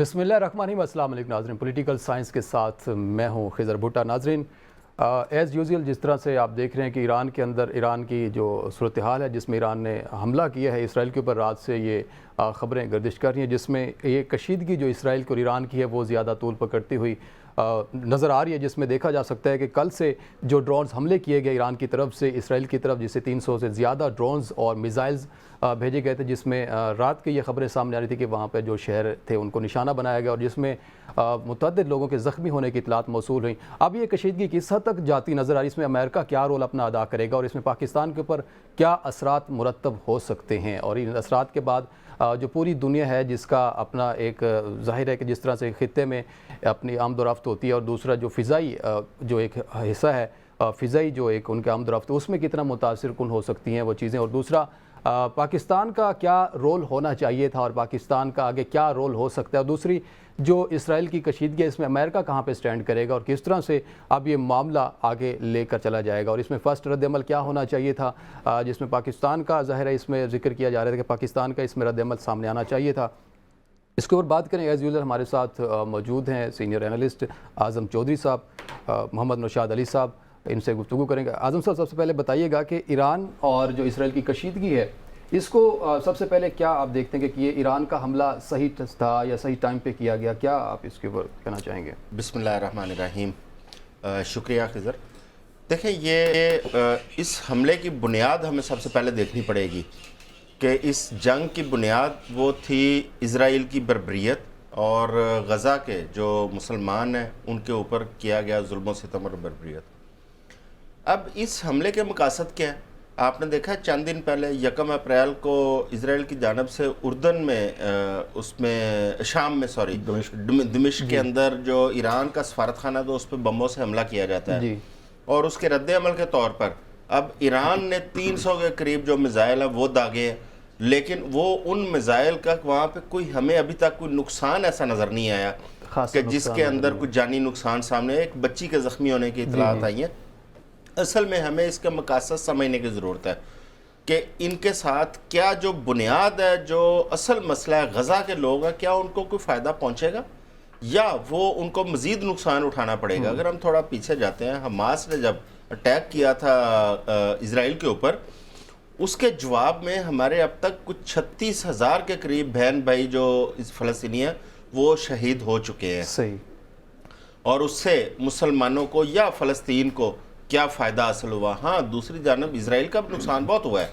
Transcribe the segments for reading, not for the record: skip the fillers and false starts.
بسم اللہ الرحمن الرحیم۔ السلام علیکم ناظرین، پولیٹیکل سائنس کے ساتھ میں ہوں خضر بھٹا۔ ناظرین، ایز یوزول جس طرح سے آپ دیکھ رہے ہیں کہ ایران کے اندر ایران کی جو صورتحال ہے جس میں ایران نے حملہ کیا ہے اسرائیل کے اوپر، رات سے یہ خبریں گردش کر رہی ہیں جس میں یہ کشیدگی جو اسرائیل کو ایران کی ہے وہ زیادہ طول پکڑتی ہوئی نظر آ رہی ہے، جس میں دیکھا جا سکتا ہے کہ کل سے جو ڈرونز حملے کیے گئے ایران کی طرف سے اسرائیل کی طرف، جس سے 300 سے زیادہ ڈرونز اور میزائلز بھیجے گئے تھے، جس میں رات کی یہ خبریں سامنے آ رہی تھی کہ وہاں پہ جو شہر تھے ان کو نشانہ بنایا گیا اور جس میں متعدد لوگوں کے زخمی ہونے کی اطلاعات موصول ہوئیں۔ اب یہ کشیدگی کس حد تک جاتی نظر آ رہی ہے، اس میں امریکہ کیا رول اپنا ادا کرے گا اور اس میں پاکستان کے اوپر کیا اثرات مرتب ہو سکتے ہیں، اور ان اثرات کے بعد جو پوری دنیا ہے جس کا اپنا ایک ظاہر ہے کہ جس طرح سے خطے میں اپنی آمد و رفت ہوتی ہے، اور دوسرا جو فضائی جو ایک حصہ ہے، فضائی جو ایک ان کے آمد و رفت، اس میں کتنا متاثر کن ہو سکتی ہیں وہ چیزیں، اور دوسرا پاکستان کا کیا رول ہونا چاہیے تھا اور پاکستان کا آگے کیا رول ہو سکتا ہے، اور دوسری جو اسرائیل کی کشیدگی ہے اس میں امریکہ کہاں پہ سٹینڈ کرے گا اور کس طرح سے اب یہ معاملہ آگے لے کر چلا جائے گا، اور اس میں فرسٹ رد عمل کیا ہونا چاہیے تھا، جس میں پاکستان کا ظاہر ہے اس میں ذکر کیا جا رہا تھا کہ پاکستان کا اس میں رد عمل سامنے آنا چاہیے تھا۔ اس کے اوپر بات کریں، ایز یوزل ہمارے ساتھ موجود ہیں سینئر اینالسٹ اعظم چودھری صاحب، محمد نوشاد علی صاحب، ان سے گفتگو کریں گے۔ اعظم صاحب، سب سے پہلے بتائیے گا کہ ایران اور جو اسرائیل کی کشیدگی ہے اس کو سب سے پہلے کیا آپ دیکھتے ہیں کہ یہ ایران کا حملہ صحیح تھا یا صحیح ٹائم پہ کیا گیا، کیا آپ اس کے اوپر کہنا چاہیں گے؟ بسم اللہ الرحمن الرحیم۔ شکریہ خضر۔ دیکھیں، یہ اس حملے کی بنیاد ہمیں سب سے پہلے دیکھنی پڑے گی کہ اس جنگ کی بنیاد وہ تھی اسرائیل کی بربریت اور غزہ کے جو مسلمان ہیں ان کے اوپر کیا گیا ظلم و ستم اور بربریت۔ اب اس حملے کے مقاصد کیا ہے؟ آپ نے دیکھا چند دن پہلے 1 اپریل کو اسرائیل کی جانب سے اردن میں شام میں دمشق کے اندر جو ایران کا سفارت خانہ تھا اس پہ بموں سے حملہ کیا جاتا ہے، اور اس کے رد عمل کے طور پر اب ایران نے 300 کے قریب جو میزائل ہیں وہ داغے ہیں، لیکن وہ ان میزائل کا وہاں پہ کوئی ہمیں ابھی تک کوئی نقصان ایسا نظر نہیں آیا کہ جس کے اندر کوئی جانی نقصان سامنے، ایک بچی کے زخمی ہونے کی اطلاعات آئی ہیں۔ اصل میں ہمیں اس کے مقاصد سمجھنے کی ضرورت ہے کہ ان کے ساتھ کیا جو بنیاد ہے، جو اصل مسئلہ ہے غزہ کے لوگ ہیں، کیا ان کو کوئی فائدہ پہنچے گا یا وہ ان کو مزید نقصان اٹھانا پڑے گا۔ اگر ہم تھوڑا پیچھے جاتے ہیں، حماس نے جب اٹیک کیا تھا اسرائیل کے اوپر، اس کے جواب میں ہمارے اب تک کچھ 36,000 کے قریب بہن بھائی جو فلسطینی ہیں وہ شہید ہو چکے ہیں۔ صحیح۔ اور اس سے مسلمانوں کو یا فلسطین کو کیا فائدہ حاصل ہوا؟ ہاں، دوسری جانب اسرائیل کا بھی نقصان بہت ہوا ہے۔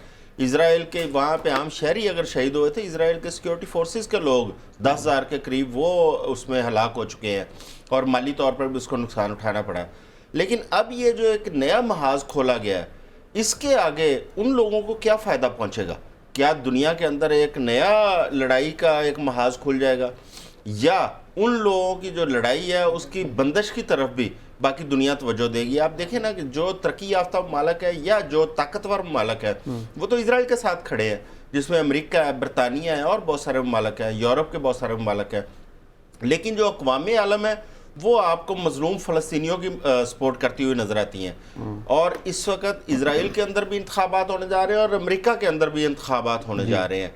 اسرائیل کے وہاں پہ عام شہری اگر شہید ہوئے تھے، اسرائیل کے سیکیورٹی فورسز کے لوگ 10,000 کے قریب وہ اس میں ہلاک ہو چکے ہیں، اور مالی طور پر بھی اس کو نقصان اٹھانا پڑا ہے۔ لیکن اب یہ جو ایک نیا محاذ کھولا گیا ہے، اس کے آگے ان لوگوں کو کیا فائدہ پہنچے گا؟ کیا دنیا کے اندر ایک نیا لڑائی کا ایک محاذ کھل جائے گا، یا ان لوگوں کی جو لڑائی ہے اس کی بندش کی طرف بھی باقی دنیا توجہ دے گی؟ آپ دیکھیں نا کہ جو ترقی یافتہ ممالک ہے یا جو طاقتور ممالک ہے وہ تو اسرائیل کے ساتھ کھڑے ہیں، جس میں امریکہ ہے، برطانیہ ہے، اور بہت سارے ممالک ہیں، یورپ کے بہت سارے ممالک ہیں، لیکن جو اقوام عالم ہے وہ آپ کو مظلوم فلسطینیوں کی سپورٹ کرتی ہوئی نظر آتی ہیں۔ اور اس وقت اسرائیل کے اندر بھی انتخابات ہونے جا رہے ہیں اور امریکہ کے اندر بھی انتخابات ہونے جا رہے ہیں۔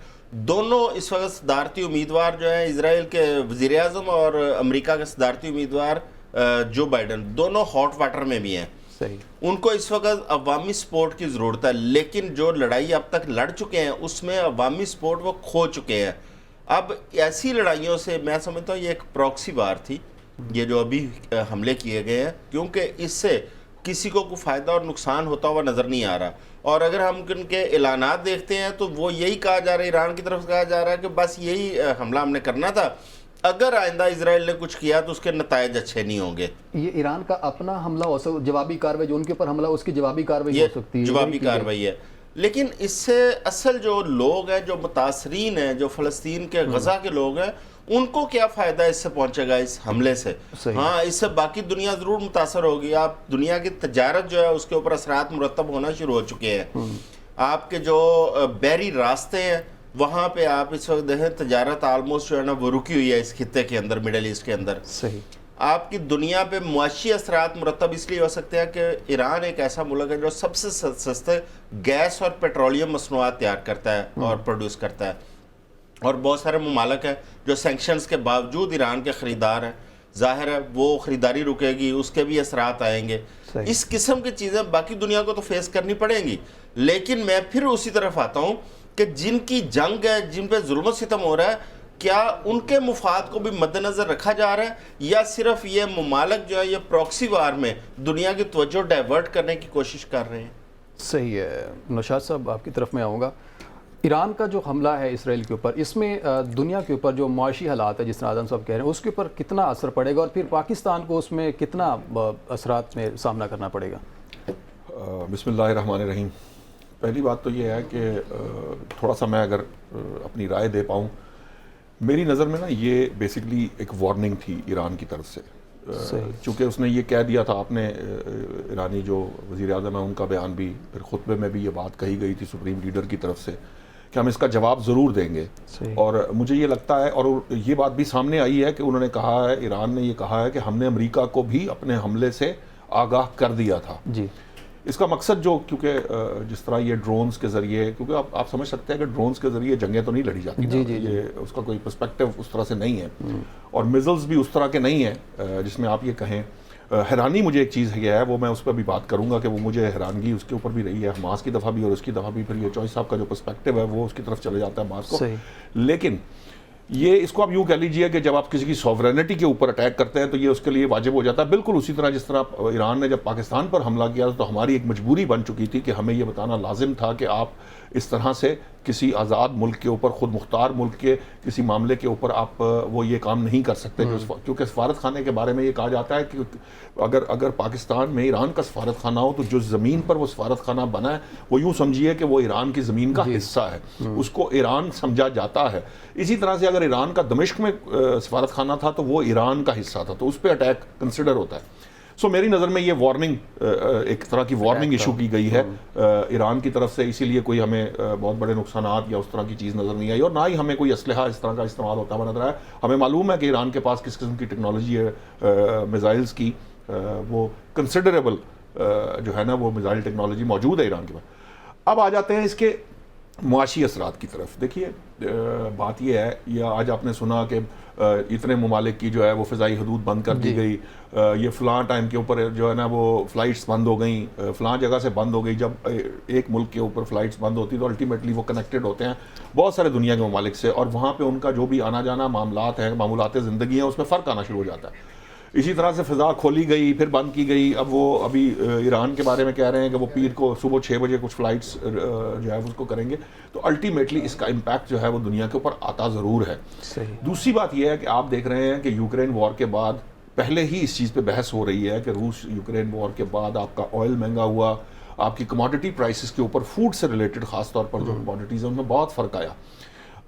دونوں اس وقت صدارتی امیدوار جو ہیں، اسرائیل کے وزیر اعظم اور امریکہ کے صدارتی امیدوار جو بائیڈن، دونوں ہاٹ واٹر میں بھی ہیں۔ صحیح۔ ان کو اس وقت عوامی سپورٹ کی ضرورت ہے، لیکن جو لڑائی اب تک لڑ چکے ہیں اس میں عوامی سپورٹ وہ کھو چکے ہیں۔ اب ایسی لڑائیوں سے میں سمجھتا ہوں یہ ایک پراکسی وار تھی، یہ جو ابھی حملے کیے گئے ہیں، کیونکہ اس سے کسی کو کوئی فائدہ اور نقصان ہوتا ہوا نظر نہیں آ رہا۔ اور اگر ہم ان کے اعلانات دیکھتے ہیں تو وہ یہی کہا جا رہا ہے، ایران کی طرف سے کہا جا رہا ہے کہ بس یہی حملہ ہم نے کرنا تھا، اگر آئندہ اسرائیل نے کچھ کیا تو اس کے نتائج اچھے نہیں ہوں گے۔ یہ ایران کا اپنا حملہ ہو سکتا، جوابی کارروائی جو ان کے اوپر حملہ اس کی جوابی کارروائی ہو سکتی ہے، جوابی کارروائی ہے۔ لیکن اس سے اصل جو لوگ ہیں، جو متاثرین ہیں، جو فلسطین کے غزہ کے لوگ ہیں، ان کو کیا فائدہ اس سے پہنچے گا اس حملے سے؟ ہاں، اس سے باقی دنیا ضرور متاثر ہوگی۔ آپ دنیا کی تجارت جو ہے اس کے اوپر اثرات مرتب ہونا شروع ہو چکے ہیں۔ آپ کے جو بحری راستے ہیں وہاں پہ آپ اس وقت دیکھیں تجارت آلموسٹ جو ہے نا وہ رکی ہوئی ہے اس خطے کے اندر، مڈل ایسٹ کے اندر۔ صحیح۔ آپ کی دنیا پہ معاشی اثرات مرتب اس لیے ہو سکتے ہیں کہ ایران ایک ایسا ملک ہے جو سب سے سستے گیس اور پیٹرولیم مصنوعات تیار کرتا ہے اور پروڈیوس کرتا ہے۔ اور بہت سارے ممالک ہیں جو سینکشنز کے باوجود ایران کے خریدار ہیں. ظاہر ہے وہ خریداری رکے گی، اس کے بھی اثرات آئیں گے. اس قسم کی چیزیں باقی دنیا کو تو فیس کرنی پڑیں گی. لیکن میں پھر اسی طرف آتا ہوں کہ جن کی جنگ ہے، جن پہ ظلم و ستم ہو رہا ہے، کیا ان کے مفاد کو بھی مد نظر رکھا جا رہا ہے، یا صرف یہ ممالک جو ہے یہ پروکسی وار میں دنیا کی توجہ ڈائیورٹ کرنے کی کوشش کر رہے ہیں؟ صحیح ہے. نوشاد صاحب آپ کی طرف میں آؤں گا. ایران کا جو حملہ ہے اسرائیل کے اوپر، اس میں دنیا کے اوپر جو معاشی حالات ہے جس طرح اعظم صاحب کہہ رہے ہیں، اس کے اوپر کتنا اثر پڑے گا، اور پھر پاکستان کو اس میں کتنا اثرات میں سامنا کرنا پڑے گا؟ بسم اللہ الرحمن الرحیم. پہلی بات تو یہ ہے کہ تھوڑا سا میں اگر اپنی رائے دے پاؤں، میری نظر میں نا یہ بیسکلی ایک وارننگ تھی ایران کی طرف سے. چونکہ اس نے یہ کہہ دیا تھا، آپ نے ایرانی جو وزیر اعظم ہے ان کا بیان بھی، پھر خطبے میں بھی یہ بات کہی گئی تھی سپریم لیڈر کی طرف سے کہ ہم اس کا جواب ضرور دیں گے. اور مجھے یہ لگتا ہے، اور یہ بات بھی سامنے آئی ہے کہ انہوں نے کہا ہے، ایران نے یہ کہا ہے کہ ہم نے امریکہ کو بھی اپنے حملے سے آگاہ کر دیا تھا. جی. اس کا مقصد جو، کیونکہ جس طرح یہ ڈرونز کے ذریعے، کیونکہ آپ سمجھ سکتے ہیں کہ ڈرونز کے ذریعے جنگیں تو نہیں لڑی جاتی. یہ اس کا کوئی پرسپیکٹیو اس طرح سے نہیں ہے، اور میزلز بھی اس طرح کے نہیں ہیں جس میں آپ یہ کہیں. حیرانی مجھے ایک چیز ہے وہ میں اس پہ بھی بات کروں گا کہ وہ مجھے حیرانگی اس کے اوپر بھی رہی ہے، حماس کی دفعہ بھی اور اس کی دفعہ بھی. پھر یہ چوائس صاحب کا جو پرسپیکٹیو ہے وہ اس کی طرف چلے جاتا ہے بعض کو. لیکن یہ اس کو آپ یوں کہہ لیجئے کہ جب آپ کسی کی سوورینٹی کے اوپر اٹیک کرتے ہیں تو یہ اس کے لیے واجب ہو جاتا ہے. بالکل اسی طرح جس طرح ایران نے جب پاکستان پر حملہ کیا تو ہماری ایک مجبوری بن چکی تھی کہ ہمیں یہ بتانا لازم تھا کہ آپ اس طرح سے کسی آزاد ملک کے اوپر، خود مختار ملک کے کسی معاملے کے اوپر آپ وہ یہ کام نہیں کر سکتے. کیونکہ سفارت خانے کے بارے میں یہ کہا جاتا ہے کہ اگر پاکستان میں ایران کا سفارت خانہ ہو تو جو زمین پر وہ سفارت خانہ بنا ہے وہ یوں سمجھیے کہ وہ ایران کی زمین کا حصہ ہے، اس کو ایران سمجھا جاتا ہے. اسی طرح سے اگر ایران کا دمشق میں سفارت خانہ تھا تو وہ ایران کا حصہ تھا، تو اس پہ اٹیک کنسیڈر ہوتا ہے. سو میری نظر میں یہ وارننگ، ایک طرح کی وارننگ ایشو کی گئی ہے ایران کی طرف سے. اسی لیے کوئی ہمیں بہت بڑے نقصانات یا اس طرح کی چیز نظر نہیں آئی، اور نہ ہی ہمیں کوئی اسلحہ اس طرح کا استعمال ہوتا ہوا نظر آیا. ہمیں معلوم ہے کہ ایران کے پاس کس قسم کی ٹیکنالوجی ہے میزائلز کی، وہ کنسیڈریبل جو ہے نا وہ میزائل ٹیکنالوجی موجود ہے ایران کے پاس. اب آ جاتے ہیں اس کے معاشی اثرات کی طرف. دیکھیے بات یہ ہے، یا آج آپ نے سنا کہ اتنے ممالک کی جو ہے وہ فضائی حدود بند کر دی گئی، یہ فلاں ٹائم کے اوپر جو ہے نا وہ فلائٹس بند ہو گئیں، فلاں جگہ سے بند ہو گئی. جب ایک ملک کے اوپر فلائٹس بند ہوتی تو الٹیمیٹلی وہ کنیکٹڈ ہوتے ہیں بہت سارے دنیا کے ممالک سے، اور وہاں پہ ان کا جو بھی آنا جانا معاملات ہیں، معمولات زندگی ہیں، اس میں فرق آنا شروع ہو جاتا ہے. اسی طرح سے فضا کھولی گئی پھر بند کی گئی. اب وہ ابھی ایران کے بارے میں کہہ رہے ہیں کہ وہ پیر کو صبح 6 بجے کچھ فلائٹس جو ہے اس کو کریں گے. تو الٹیمیٹلی اس کا امپیکٹ جو ہے وہ دنیا کے اوپر آتا ضرور ہے. دوسری بات یہ ہے کہ آپ دیکھ رہے ہیں کہ یوکرین وار کے بعد پہلے ہی اس چیز پہ بحث ہو رہی ہے کہ روس یوکرین وار کے بعد آپ کا آئل مہنگا ہوا، آپ کی کموڈٹی پرائسز کے اوپر فوڈ سے ریلیٹڈ خاص طور پر جو کموڈٹیز ہیں ان میں بہت فرق آیا.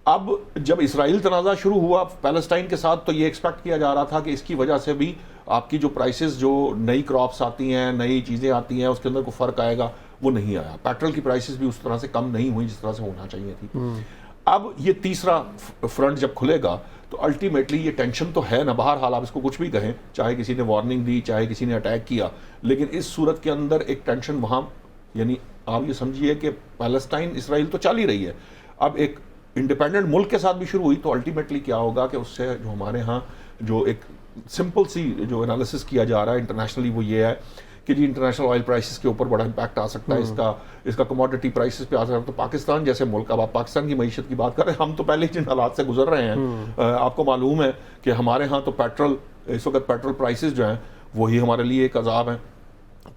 اب جب اسرائیل تنازع شروع ہوا پیلسٹائن کے ساتھ تو یہ ایکسپیکٹ کیا جا رہا تھا کہ اس کی وجہ سے بھی آپ کی جو پرائسز، جو نئی کراپس آتی ہیں، نئی چیزیں آتی ہیں، اس کے اندر کوئی فرق آئے گا. وہ نہیں آیا. پیٹرول کی پرائسز بھی اس طرح سے کم نہیں ہوئی جس طرح سے ہونا چاہیے تھی. اب یہ تیسرا فرنٹ جب کھلے گا تو الٹیمیٹلی یہ ٹینشن تو ہے نا. بہرحال آپ اس کو کچھ بھی کہیں، چاہے کسی نے وارننگ دی، چاہے کسی نے اٹیک کیا، لیکن اس صورت کے اندر ایک ٹینشن وہاں، یعنی آپ یہ سمجھیے کہ پیلسٹائن اسرائیل تو چل ہی رہی ہے، اب ایک انڈیپینڈنٹ ملک کے ساتھ بھی شروع ہوئی تو الٹیمیٹلی کیا ہوگا کہ اس سے جو ہمارے ہاں جو ایک سمپل سی جو انالیسس کیا جا رہا ہے انٹرنیشنلی وہ یہ ہے کہ جی انٹرنیشنل آئل پرائسز کے اوپر بڑا امپیکٹ آ سکتا ہے اس کا کموڈٹی پرائسز پہ آ سکتا ہے. تو پاکستان جیسے ملک، اب آپ پاکستان کی معیشت کی بات کر رہے ہیں، ہم تو پہلے جن حالات سے گزر رہے ہیں، آپ کو معلوم ہے کہ ہمارے ہاں تو پیٹرول، اس وقت پیٹرول پرائسز جو ہیں وہی ہمارے لیے ایک عذاب ہیں.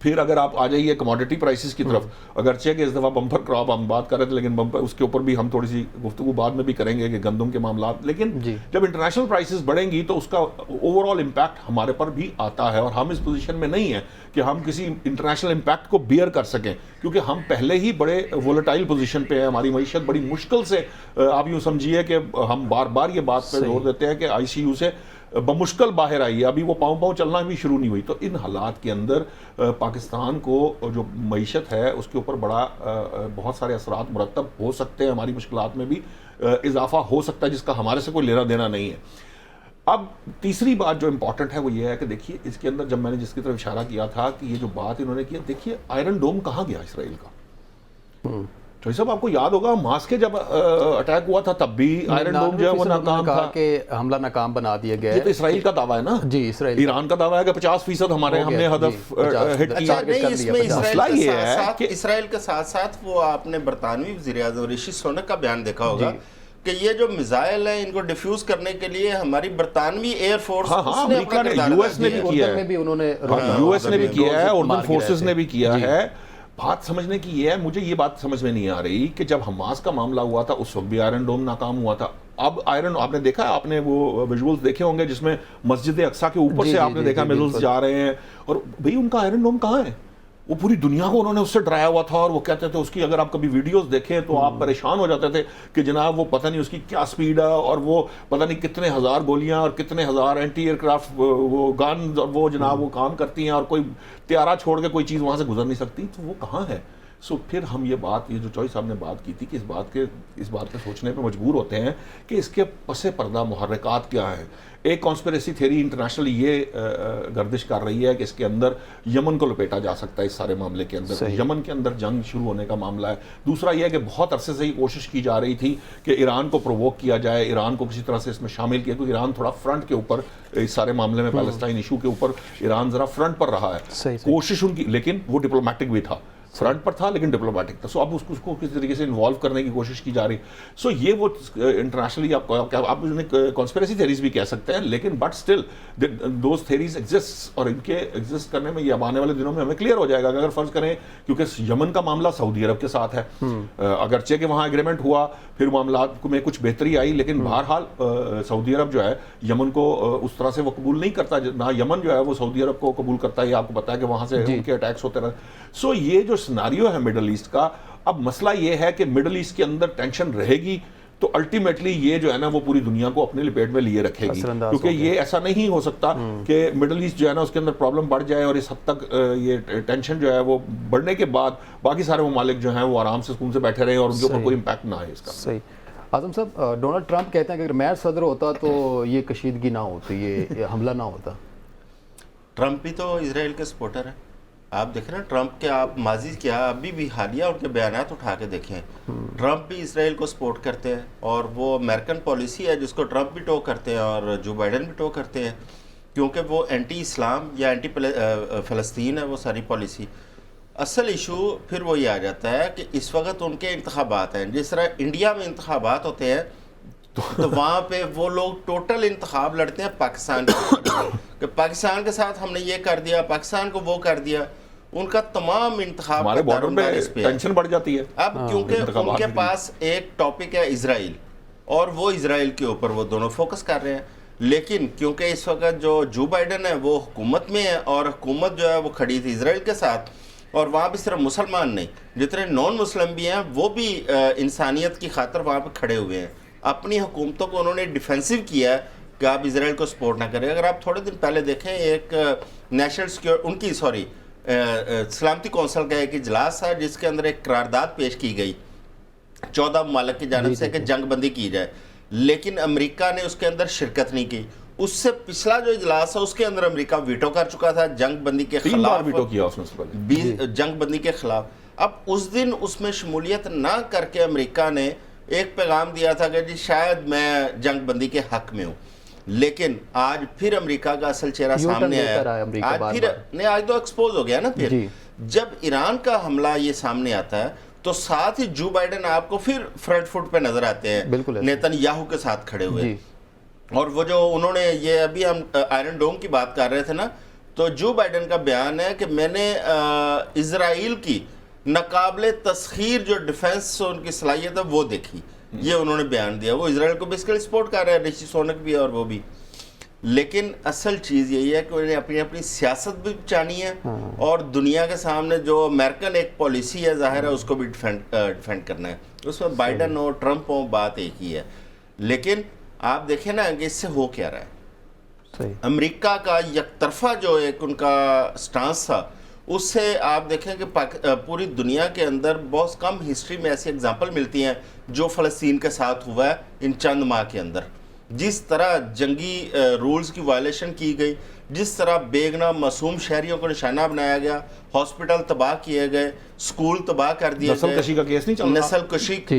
پھر اگر آپ آ جائیے کموڈٹی پرائسز کی طرف، اگرچہ کہ اس دفعہ بمپر کراپ ہم بات کر رہے تھے، لیکن بمپر اس کے اوپر بھی ہم تھوڑی سی گفتگو بعد میں بھی کریں گے کہ گندم کے معاملات، لیکن جب انٹرنیشنل پرائسز بڑھیں گی تو اس کا اوور آل امپیکٹ ہمارے پر بھی آتا ہے. اور ہم اس پوزیشن میں نہیں ہیں کہ ہم کسی انٹرنیشنل امپیکٹ کو بیئر کر سکیں، کیونکہ ہم پہلے ہی بڑے وولٹائل پوزیشن پہ ہیں. ہماری معیشت بڑی مشکل سے، آپ یوں سمجھیے کہ ہم بار بار یہ بات پہ زور دیتے ہیں کہ آئی سی یو سے بمشکل باہر آئی ہے، ابھی وہ پاؤں چلنا بھی شروع نہیں ہوئی. تو ان حالات کے اندر پاکستان کو جو معیشت ہے اس کے اوپر بہت سارے اثرات مرتب ہو سکتے ہیں، ہماری مشکلات میں بھی اضافہ ہو سکتا ہے جس کا ہمارے سے کوئی لینا دینا نہیں ہے. اب تیسری بات جو امپورٹنٹ ہے وہ یہ ہے کہ دیکھیے اس کے اندر جب میں نے جس کی طرف اشارہ کیا تھا کہ یہ جو بات انہوں نے کیا، دیکھیے آئرن ڈوم کہاں گیا اسرائیل کا؟ تو صاحب آپ کو یاد ہوگا ماس کے جب اٹیک ہوا تھا تب بھی آئرن ڈوم جو ہے وہ ناکام تھا کہ حملہ ناکام بنا دیا گیا یہ تو اسرائیل کا دعویٰ ہے نا. جی اسرائیل ایران کا دعویٰ ہے کہ 50% ہم نے ہدف ہٹ کیا. اس میں مسئلہ یہ ہے کہ اسرائیل کے ساتھ ساتھ وہ آپ نے برطانوی وزیر اعظم رشی سونک کا بیان دیکھا ہوگا کہ یہ جو میزائل ہیں ان کو ڈیفیوز کرنے کے لیے ہماری برطانوی ایئر فورس امریکہ نے یو ایس نے بھی کیا ہے, یو ایس نے بھی کیا ہے, اردن فورسز نے بھی کیا ہے. بات سمجھنے کی یہ ہے, مجھے یہ بات سمجھ میں نہیں آ رہی کہ جب حماس کا معاملہ ہوا تھا اس وقت بھی آئرن ڈوم ناکام ہوا تھا. اب آئرن آپ نے دیکھا, آپ نے وہ ویژولز دیکھے ہوں گے جس میں مسجد اقصیٰ کے اوپر سے آپ نے دیکھا میزائلز جا رہے ہیں, اور بھئی ان کا آئرن ڈوم کہاں ہے؟ وہ پوری دنیا کو انہوں نے اس سے ڈرایا ہوا تھا, اور وہ کہتے تھے اس کی اگر آپ کبھی ویڈیوز دیکھیں تو آپ پریشان ہو جاتے تھے کہ جناب وہ پتہ نہیں اس کی کیا سپیڈ ہے, اور وہ پتہ نہیں کتنے ہزار گولیاں اور کتنے ہزار اینٹی ایئر کرافٹ وہ گن وہ جناب وہ کام کرتی ہیں, اور کوئی طیارہ چھوڑ کے کوئی چیز وہاں سے گزر نہیں سکتی. تو وہ کہاں ہے؟ سو پھر ہم یہ بات, یہ جو چوئی صاحب نے بات کی تھی کہ اس بات پہ سوچنے پہ مجبور ہوتے ہیں کہ اس کے پس پردہ محرکات کیا ہیں. ایک کانسپریسی تھیوری انٹرنیشنلی یہ گردش کر رہی ہے کہ اس کے اندر یمن کو لپیٹا جا سکتا ہے اس سارے معاملے کے اندر, یمن کے اندر جنگ شروع ہونے کا معاملہ ہے. دوسرا یہ ہے کہ بہت عرصے سے یہ کوشش کی جا رہی تھی کہ ایران کو پرووک کیا جائے, ایران کو کسی طرح سے اس میں شامل کیا, کیونکہ ایران تھوڑا فرنٹ کے اوپر اس سارے معاملے میں پیلسٹائن ایشو کے اوپر ایران ذرا فرنٹ پر رہا ہے. کوشش ان کی, لیکن وہ ڈپلومیٹک بھی تھا, فرنٹ پر تھا لیکن ڈپلومیٹک تھا. سو اب اس کو کس طریقے سے انوالو کرنے کی کوشش کی جا رہی. سو یہ وہ انٹرنیشنلی آپ کانسپریسی تھیریز بھی کہہ سکتے ہیں, لیکن but still those theories exist, اور ان کے ایگزسٹ کرنے میں یہ اب آنے والے دنوں میں ہمیں کلیئر ہو جائے گا. اگر فرض کریں, کیونکہ یمن کا معاملہ سعودی عرب کے ساتھ ہے, اگرچہ کہ وہاں ایگریمنٹ ہوا, پھر معاملات میں کچھ بہتری آئی, لیکن بہرحال سعودی عرب جو ہے یمن کو اس طرح سے وہ قبول نہیں کرتا, نہ یمن جو ہے وہ سعودی عرب کو قبول کرتا ہے. یہ آپ کو پتا ہے کہ وہاں سے ان کے اٹیکس ہوتے رہے. سو یہ جو سیناریو ہے مڈل ایسٹ کا, اب مسئلہ یہ ہے کہ مڈل ایسٹ کے اندر ٹینشن رہے گی تو الٹیمیٹلی یہ جو ہے نا وہ پوری دنیا کو اپنے لپیٹ میں لیے رکھے گی, کیونکہ یہ ایسا نہیں ہو سکتا کہ مڈل ایسٹ جو ہے نا اس کے اندر پرابلم بڑھ جائے اور اس حد تک یہ ٹینشن جو ہے وہ بڑھنے کے بعد باقی سارے ممالک جو ہیں وہ آرام سے سکون سے بیٹھے رہیں اور ان کے اوپر کوئی امپیکٹ نہ آئے اس کا. صحیح. اعظم صاحب, ڈونلڈ ٹرمپ کہتے ہیں کہ اگر میں صدر ہوتا تو یہ کشیدگی نہ ہوتی, یہ حملہ نہ ہوتا. ٹرمپ بھی تو اسرائیل کے سپورٹر ہیں. آپ دیکھیں نا ٹرمپ کے, آپ ماضی کیا ابھی بھی حالیہ ان کے بیانات اٹھا کے دیکھیں, ٹرمپ بھی اسرائیل کو سپورٹ کرتے ہیں, اور وہ امریکن پالیسی ہے جس کو ٹرمپ بھی ٹو کرتے ہیں اور جو بائیڈن بھی ٹو کرتے ہیں, کیونکہ وہ اینٹی اسلام یا اینٹی فلسطین ہے وہ ساری پالیسی. اصل ایشو پھر وہ یہ آ جاتا ہے کہ اس وقت ان کے انتخابات ہیں, جس طرح انڈیا میں انتخابات ہوتے ہیں تو وہاں پہ وہ لوگ ٹوٹل انتخاب لڑتے ہیں پاکستان کہ پاکستان کے ساتھ ہم نے یہ کر دیا, پاکستان کو وہ کر دیا. ان کا تمام انتخاب ہمارے بارڈر پہ ٹینشن بڑھ جاتی ہے. اب کیونکہ ان کے پاس ایک ٹاپک ہے اسرائیل, اور وہ اسرائیل کے اوپر وہ دونوں فوکس کر رہے ہیں. لیکن کیونکہ اس وقت جو بائیڈن ہے وہ حکومت میں ہے, اور حکومت جو ہے وہ کھڑی تھی اسرائیل کے ساتھ, اور وہاں بھی صرف مسلمان نہیں, جتنے نان مسلم بھی ہیں وہ بھی انسانیت کی خاطر وہاں پہ کھڑے ہوئے ہیں. اپنی حکومتوں کو انہوں نے ڈیفینسو کیا ہے کہ آپ اسرائیل کو سپورٹ نہ کریں. اگر آپ تھوڑے دن پہلے دیکھیں, ایک نیشنل سیکیورٹی ان کی سلامتی کونسل کا ایک اجلاس تھا جس کے اندر ایک قرارداد پیش کی گئی 14 ممالک کی جانب سے کہ جنگ بندی کی جائے, لیکن امریکہ نے اس کے اندر شرکت نہیں کی. اس سے پچھلا جو اجلاس ہے اس کے اندر امریکہ ویٹو کر چکا تھا جنگ بندی کے خلاف, 3 بار ویٹو کیا اس نے جنگ بندی کے خلاف. اب اس دن اس میں شمولیت نہ کر کے امریکہ نے ایک پیغام دیا تھا کہ جی شاید میں جنگ بندی کے حق میں ہوں, لیکن آج پھر امریکہ کا اصل چہرہ سامنے آیا. آج تو ایکسپوز ہو گیا نا. پھر جب ایران کا حملہ یہ سامنے آتا ہے تو ساتھ ہی جو بائیڈن آپ کو پھر فرنٹ فٹ پہ نظر آتے ہیں نیتن یاہو کے ساتھ کھڑے ہوئے. اور وہ جو انہوں نے یہ ابھی ہم آئرن ڈوم کی بات کر رہے تھے نا, تو جو بائیڈن کا بیان ہے کہ میں نے اسرائیل کی ناقابل تسخیر جو ڈیفنس ان کی صلاحیت ہے وہ دیکھی, یہ انہوں نے بیان دیا. وہ اسرائیل کو بیسیکلی سپورٹ کر رہے ہیں, رشی سونک بھی اور وہ بھی. لیکن اصل چیز یہی ہے کہ انہیں اپنی سیاست بھی چانی ہے, اور دنیا کے سامنے جو امریکن ایک پالیسی ہے ظاہر ہے اس کو بھی ڈیفینڈ کرنا ہے. اس میں بائیڈن ہو ٹرمپ ہو بات ایک ہی ہے. لیکن آپ دیکھیں نا کہ اس سے ہو کیا رہا ہے. امریکہ کا یک طرفہ جو ایک ان کا سٹانس تھا, اس سے آپ دیکھیں کہ پوری دنیا کے اندر بہت کم ہسٹری میں ایسی اگزامپل ملتی ہیں جو فلسطین کے ساتھ ہوا ہے ان چند ماہ کے اندر. جس طرح جنگی رولز کی وائلیشن کی گئی, جس طرح بےگناہ معصوم شہریوں کو نشانہ بنایا گیا، ہاسپٹل تباہ کیے گئے، اسکول تباہ کر دیے نسل کشی کا کیس نہیں چل رہا؟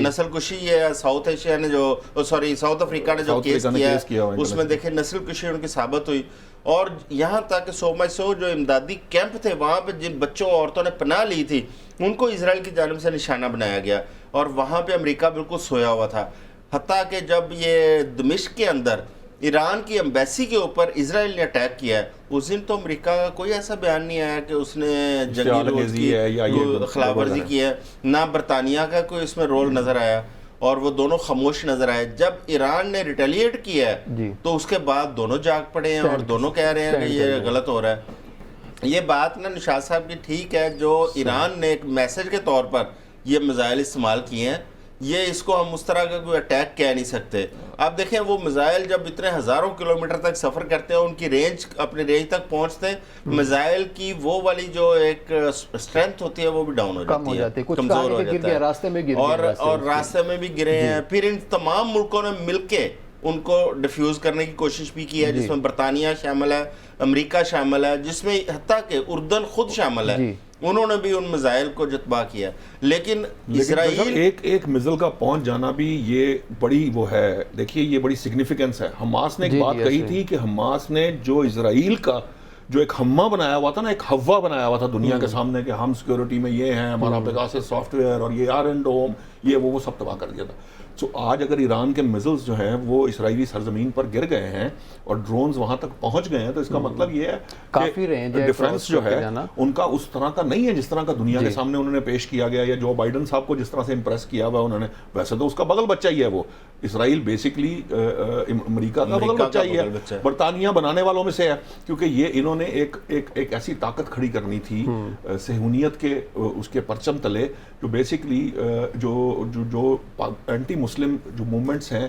نسل کشی یہ ساؤتھ ایشیا نے جو ساؤتھ افریقہ نے جو کیس کیا اس میں دیکھیں نسل کشی ان کی ثابت ہوئی. اور یہاں تک کہ سو جو امدادی کیمپ تھے وہاں پہ جن بچوں عورتوں نے پناہ لی تھی ان کو اسرائیل کی جانب سے نشانہ بنایا گیا، اور وہاں پہ امریکہ بالکل سویا ہوا تھا. حتیٰ کہ جب یہ دمشق کے اندر ایران کی ایمبیسی کے اوپر اسرائیل نے اٹیک کیا ہے، اس دن تو امریکہ کا کوئی ایسا بیان نہیں آیا کہ اس نے جنگی رول کی خلاف ورزی کی ہے، نہ برطانیہ کا کوئی اس میں رول نظر آیا، اور وہ دونوں خاموش نظر آئے. جب ایران نے ریٹیلیٹ کیا ہے تو اس کے بعد دونوں جاگ پڑے ہیں اور دونوں کہہ رہے ہیں کہ یہ غلط ہو رہا ہے. یہ بات نا نشاط صاحب کی ٹھیک ہے، جو ایران نے ایک میسج کے طور پر یہ میزائل استعمال کیے ہیں، یہ اس کو ہم اس طرح کا کوئی اٹیک کہہ نہیں سکتے. آپ دیکھیں وہ میزائل جب اتنے ہزاروں کلومیٹر تک سفر کرتے ہیں، ان کی رینج اپنی رینج تک پہنچتے ہیں، میزائل کی وہ والی جو ایک اسٹرینتھ ہوتی ہے وہ بھی ڈاؤن ہو جاتی ہے، کمزور ہو جاتا ہے، اور راستے میں بھی گرے ہیں. پھر ان تمام ملکوں نے مل کے ان کو ڈیفیوز کرنے کی کوشش بھی کی ہے، جس میں برطانیہ شامل ہے، امریکہ شامل ہے، جس میں حتیٰ کہ اردن خود شامل ہے، انہوں نے بھی ان میزائل کو جتبا کیا. لیکن اسرائیل ایک میزائل کا پہنچ جانا بھی یہ بڑی وہ ہے، دیکھیے یہ بڑی سگنیفیکنس ہے. حماس نے ایک بات کہی تھی کہ حماس نے جو اسرائیل کا جو ایک ہما بنایا ہوا تھا نا، ایک ہوا بنایا ہوا تھا دنیا کے سامنے کہ ہم سیکیورٹی میں یہ ہیں، ہمارا پیگاسس سافٹ ویئر اور یہ آئرن ڈوم یہ وہ سب تباہ کر دیا تھا. سو آج اگر ایران کے میزلز جو ہیں وہ اسرائیلی سرزمین پر گر گئے ہیں اور ڈرونز وہاں تک پہنچ گئے ہیں، تو اس کا مطلب یہ ہے کہ ڈیفنس جو ہے ان کا اس طرح کا نہیں ہے جس طرح کا دنیا کے سامنے انہوں نے پیش کیا گیا، یا جو بائیڈن صاحب کو جس طرح سے امپریس کیا ہوا انہوں نے. ویسے تو اس کا بغل بچہ ہی ہے وہ اسرائیل، بیسکلی امریکہ کا بغل بچہ ہی ہے، برطانیہ بنانے والوں میں سے ہے، کیونکہ یہ انہوں نے ایک ایسی طاقت کھڑی کرنی تھی صہیونیت کے اس کے پرچم تلے، جو بیسکلی جو اینٹی مسلم جو موومنٹس ہیں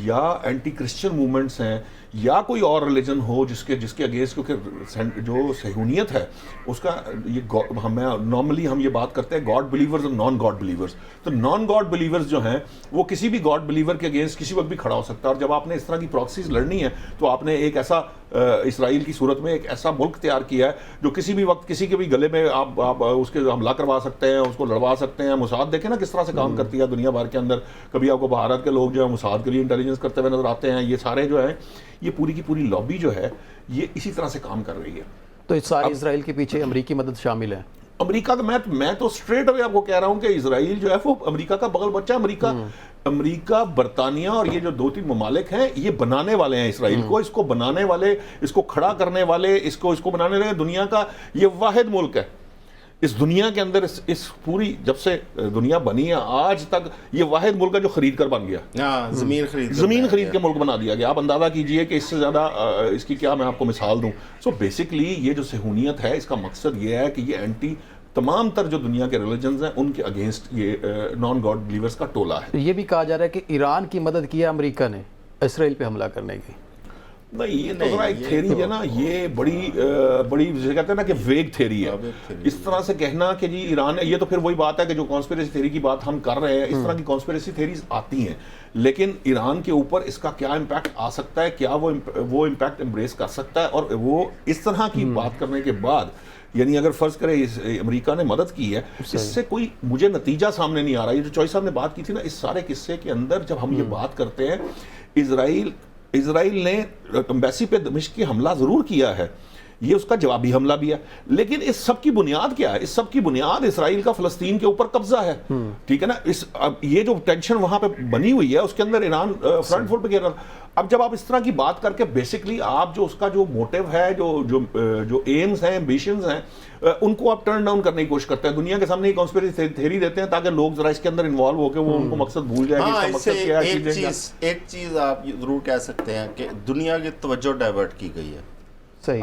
یا اینٹی کرسچن موومنٹس ہیں یا کوئی اور ریلیجن ہو جس کے اگینسٹ، کیونکہ جو صہیونیت ہے اس کا یہ نارملی ہم یہ بات کرتے ہیں گاڈ بلیورز اور نان گاڈ بلیورز. تو نان گاڈ بلیورز جو ہیں وہ کسی بھی گاڈ بلیور کے اگینسٹ کسی وقت بھی کھڑا ہو سکتا ہے. اور جب آپ نے اس طرح کی پراکسیز لڑنی ہے تو آپ نے ایک ایسا اسرائیل کی صورت میں ایک ایسا ملک تیار کیا ہے جو کسی بھی وقت کسی کے بھی گلے میں آپ اس کے حملہ کروا سکتے ہیں، اس کو لڑوا سکتے ہیں. موساد دیکھیں نا کس طرح سے کام کرتی ہے دنیا بھر کے اندر. کبھی آپ کو بھارت کے لوگ جو ہے موساد کے لیے انٹیلیجنس کرتے ہوئے نظر آتے ہیں. یہ سارے جو ہیں یہ پوری کی پوری لابی جو ہے یہ اسی طرح سے کام کر رہی ہے. تو اس ساری اسرائیل کے پیچھے امریکی مدد شامل ہے. امریکہ کا میں تو اسٹریٹ اوے آپ کو کہہ رہا ہوں کہ اسرائیل جو ہے وہ امریکہ کا بغل بچہ ہے. امریکہ برطانیہ اور یہ جو 2-3 ممالک ہیں یہ بنانے والے ہیں اسرائیل کو، اس کو بنانے والے، اس کو کھڑا کرنے والے، اس کو بنانے والے. دنیا کا یہ واحد ملک ہے اس دنیا کے اندر، اس پوری جب سے دنیا بنی ہے آج تک یہ واحد ملک ہے جو خرید کر بن گیا، زمین خرید کے ملک بنا دیا گیا. آپ اندازہ کیجئے کہ اس سے زیادہ اس کی کیا میں آپ کو مثال دوں. سو بیسکلی یہ جو صہیونیت ہے اس کا مقصد یہ ہے کہ یہ اینٹی تمام تر جو دنیا کے ریلیجنز ہیں ان کے اگینسٹ یہ نان گاڈ بلیورز کا ٹولہ ہے. یہ بھی کہا جا رہا ہے کہ ایران کی مدد کیا امریکہ نے اسرائیل پہ حملہ کرنے کی. نہیں، یہ تو ذرا ایک تھیری ہے نا، یہ بڑی جسے کہتے ہیں نا کہ ویگ تھیری ہے. اس طرح سے کہنا کہ جی ایران، یہ تو پھر وہی بات ہے کہ جو کانسپیریسی تھیری کی بات ہم کر رہے ہیں، اس طرح کی کانسپیریسی تھیریز آتی ہیں، لیکن ایران کے اوپر اس کا کیا امپیکٹ آ سکتا ہے، کیا وہ امپیکٹ امبریس کر سکتا ہے. اور وہ اس طرح کی بات کرنے کے بعد، یعنی اگر فرض کرے امریکہ نے مدد کی ہے، اس سے کوئی مجھے نتیجہ سامنے نہیں آ رہا. یہ جو چوئی صاحب نے بات کی تھی نا، اس سارے قصے کے اندر جب ہم یہ بات کرتے ہیں، اسرائیل نے ایمبیسی پہ دمشق کی حملہ ضرور کیا ہے، یہ اس کا جوابی حملہ بھی ہے، لیکن اس سب کی بنیاد کیا ہے؟ اس سب کی بنیاد اسرائیل کا فلسطین کے اوپر قبضہ ہے. ٹھیک ہے نا، یہ جو ٹینشن وہاں پہ بنی ہوئی ہے اس کے اندر ایران فرنٹ فٹ پہ گیا. اب جب آپ اس طرح کی بات کر کے بیسکلی آپ جو اس کا جو موٹیو ہے، جو ایمز ہیں، ایمبیشنز ہیں، ان کو آپ ٹرن ڈاؤن کرنے کی کوشش کرتے ہیں، دنیا کے سامنے کانسپیریسی تھیوری دیتے ہیں تاکہ لوگ ذرا اس کے اندر انوالو ہو کے وہ ان کو مقصد بھول جائیں کہ اس کا مقصد کیا ہے. ایک چیز آپ ضرور کہہ سکتے ہیں کہ دنیا کی توجہ ڈائیورٹ کی گئی ہے.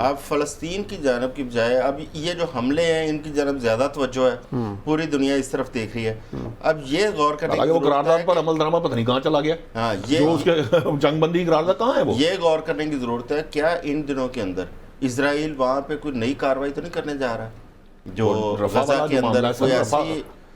اب فلسطین کی جانب کی بجائے اب یہ جو حملے ہیں ان کی جانب زیادہ توجہ ہے، پوری دنیا اس طرف دیکھ رہی ہے. اب یہ غور کرنے کی ضرورت ہے پر عمل درآمد پتہ نہیں کہاں چلا گیا، جو اس کے جنگ بندی قرارداد کہاں ہے وہ. یہ غور کرنے کی ضرورت ہے کیا ان دنوں کے اندر اسرائیل وہاں پہ کوئی نئی کارروائی تو نہیں کرنے جا رہا جو غزہ کے اندر کوئی ایسی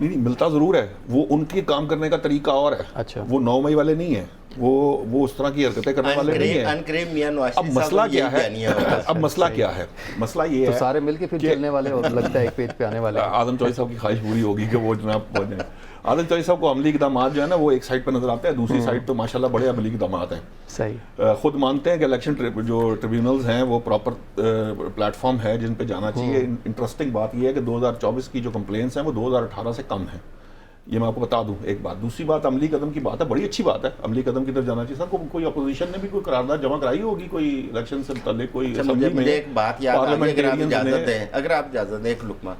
نہیں ملتا ضرور ہے, وہ ان کے کام کرنے کا طریقہ اور ہے. اچھا. وہ 9 مئی والے نہیں ہیں, وہ اس طرح کی حرکتیں کرنے والے نہیں ہیں. اب مسئلہ کیا ہے, مسئلہ یہ ہے تو سارے مل کے پھر چلنے والے اور لگتا ہے ایک پیج پہ آنے والے. اعظم چوہدری صاحب کی خواہش پوری ہوگی کہ وہ جناب پہنچ جائیں. اعظم چوہدری صاحب کو عملی اقدامات جو ہے نا وہ ایک سائڈ پہ نظر آتے ہیں, دوسری سائڈ تو ماشاءاللہ بڑے عملی اقدامات ہیں. صحیح. خود مانتے ہیں کہ الیکشن جو ٹریبیونلز ہیں وہ پراپر پلیٹ فارم ہے جن پہ جانا چاہیے. انٹرسٹنگ بات یہ ہے کہ 2024 کی جو کمپلینس ہیں وہ 2018 سے کم ہیں, یہ میں آپ کو بتا دوں ایک بات. دوسری بات عملی قدم کی بات ہے, بڑی اچھی بات ہے, عملی قدم کی طرف جانا چاہیے. سر کوئی اپوزیشن نے بھی کوئی قرارداد جمع کرائی ہوگی کوئی الیکشن سے متعلق کوئی اسمبلی میں؟ مجھے ایک بات یاد آ گئی, اگر آپ اجازت دیں ایک لقمہ.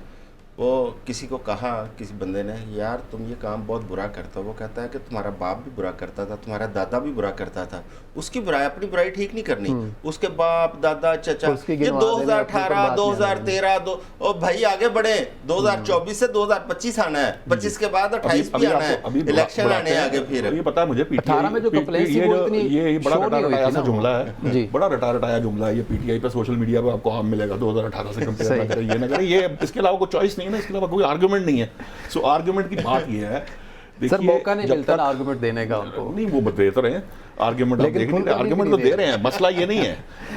وہ کسی کو کہا, کسی بندے نے, یار تم یہ کام بہت برا کرتا ہو. وہ کہتا ہے کہ تمہارا باپ بھی برا کرتا تھا, تمہارا دادا بھی برا کرتا تھا. اس کی برائی, اپنی برائی ٹھیک نہیں کرنی. اس کے باپ دادا چچا, یہ 2018 2013 اور بھائی آگے بڑھے, 2024 سے 2025 آنا ہے, 25 کے بعد 28 بھی آنا ہے, الیکشن آنے آگے. پھر یہ پتا ہے مجھے, 18 میں جو کمپلینس تھی وہ اتنی یہ بڑا رٹایا سا جملہ ہے, بڑا رٹایا جملہ ہے. یہ پی ٹی آئی پہ سوشل میڈیا پہ آپ کو عام ملے گا, 2018 سے کمپیئر نہ کریں, یہ نہ کریں. یہ اس کے علاوہ کوئی چوائس نہیں ہے نا, اس کے علاوہ کوئی آرگومنٹ نہیں ہے. سو آرگومنٹ کی بات یہ ہے, سر موقع نہیں ملتا نا آرگومنٹ دینے کا ان کو. نہیں وہ بہتر ہیں آرگومنٹ, آرگومنٹ تو دے رہے ہیں. مسئلہ یہ نہیں ہے.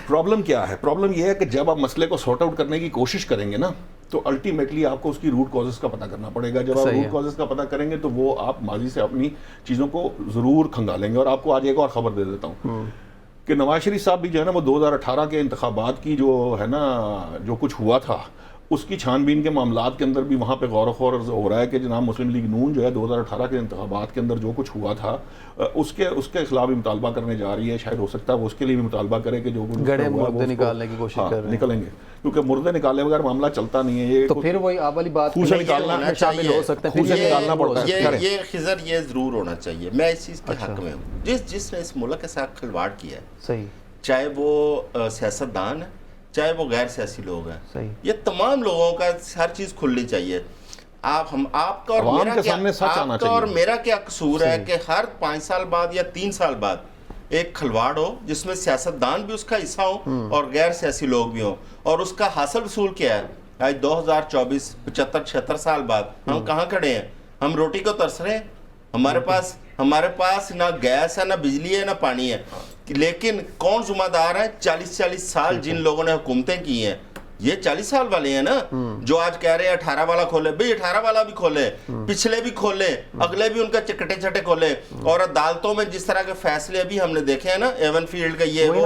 پرابلم کیا ہے؟ پرابلم یہ ہے کہ جب آپ مسئلے کو سارٹ آؤٹ کرنے کی کوشش کریں گے نا تو الٹیمیٹلی آپ کو اس کی روٹ کازز کا پتہ کرنا پڑے گا. جب آپ روٹ کازز کا پتہ کریں گے تو وہ آپ ماضی سے اپنی چیزوں کو ضرور کھنگالیں گے. اور آپ کو آج ایک اور خبر دے دیتا ہوں کہ نواز شریف صاحب بھی جو ہے نا وہ 2018 کے انتخابات کی جو ہے نا جو کچھ ہوا تھا اس کی چھان بین کے معاملات کے اندر بھی وہاں پہ غور و خوض ہو رہا ہے کہ جناب مسلم لیگ نون جو ہے 2018 کے انتخابات کے اندر جو کچھ ہوا تھا اس کے خلاف بھی مطالبہ کرنے جا رہی ہے. شاید ہو سکتا ہے وہ اس کے لیے بھی مطالبہ کرے کہ جو گڑھے مردے نکالنے کی کوشش کر رہے ہیں. نکلیں گے کیونکہ مردے نکالے بغیر معاملہ چلتا نہیں ہے. یہ تو پھر وہی آپ والی بات خوشہ نکالنا شامل ہو سکتا ہے, خوشہ نکالنا پڑتا ہے. یہ خضر یہ ضرور ہونا چاہیے. میں اس چیز کے حق میں ہوں, جس نے اس ملک کے ساتھ کھلواڑ کیا ہے, صحیح, چاہے وہ سیاستدان ہے چاہے وہ غیر سیاسی لوگ ہیں, صحیح, یہ تمام لوگوں کا ہر چیز کھلنی چاہیے. آپ کا اور میرا کیا قصور ہے کہ ہر 5 سال بعد یا 3 سال بعد ایک کھلواڑ ہو جس میں سیاستدان بھی اس کا حصہ ہو اور غیر سیاسی لوگ بھی ہوں, اور اس کا حاصل وصول کیا ہے؟ آج 2024 75-76 سال بعد ہم کہاں کھڑے ہیں؟ ہم روٹی کو ترس رہے ہیں. ہمارے پاس نہ گیس ہے, نہ بجلی ہے, نہ پانی ہے. لیکن کون ذمہ دار ہے 40 سال جن لوگوں نے حکومتیں کی ہیں؟ یہ 40 سال والے ہیں نا جو آج کہہ رہے ہیں 18 والا کھولے. بھئی 18 والا بھی کھولے, پچھلے بھی کھولے, اگلے بھی ان کا چکٹے چھٹے کھولے. اور عدالتوں میں جس طرح کے فیصلے ابھی ہم نے دیکھے ہیں نا, ایون فیلڈ کا یہ وہ,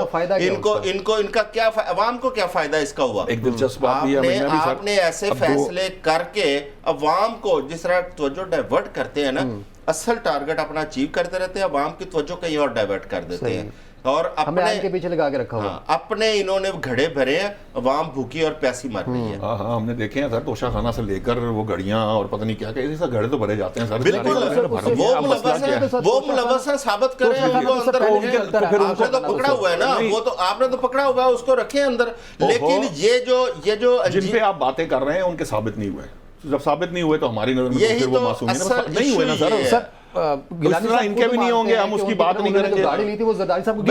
ان کا کیا عوام کو کیا فائدہ اس کا ہوا؟ ایک دلچسپ بات یہ ہے, آپ نے ایسے فیصلے کر کے عوام کو جس طرح توجہ ڈائیورٹ کرتے ہیں نا, اصل ٹارگٹ اپنا اچیو کرتے رہتے ہیں, عوام کی توجہ کہیں اور ڈائیورٹ کر دیتے ہیں. اور اپنے کے پیچھے لگا کے رکھا ہوا, اپنے انہوں نے گھڑے بھرے ہیں, عوام بھوکی اور پیاسی مر رہی ہے. ہاں ہم نے دیکھے ہیں سر, توشہ خانہ سے لے کر وہ گھڑیاں اور پتہ نہیں کیا کہ گھڑے تو بھرے جاتے ہیں سر. بالکل وہ ملوث ہیں, ثابت کریں ان کو اندر. آپ نے تو پکڑا ہوا ہے نا, وہ تو آپ نے تو پکڑا ہوا ہے, اس کو رکھیں اندر. لیکن یہ جو جن پہ آپ باتیں کر رہے ہیں ان کے ثابت نہیں ہوئے. جب ثابت نہیں ہوئے تو ہماری نظر میں وہ معصوم نہیں ہوئے نا سر. ان کے بھی نہیں ہوں گے, ہم اس کی بات نہیں کریں گے. گاڑی لی تھی وہ زرداری صاحب کو